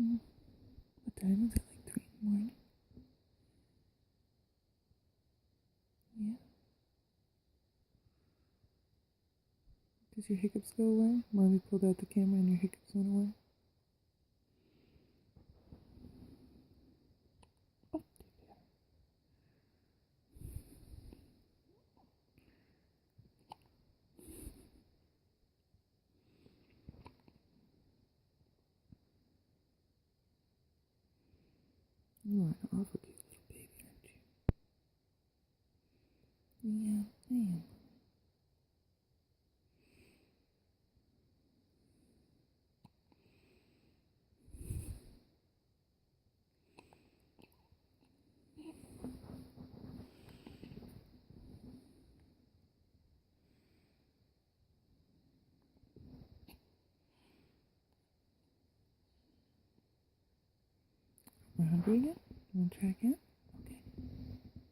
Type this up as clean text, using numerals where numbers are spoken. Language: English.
What time is it? Like 3 in the morning? Yeah. Did your hiccups go away? Mommy pulled out the camera and your hiccups went away? Oh, you are an awful cute little baby, aren't you? Yeah, I am. We're hungry again? You want to try again?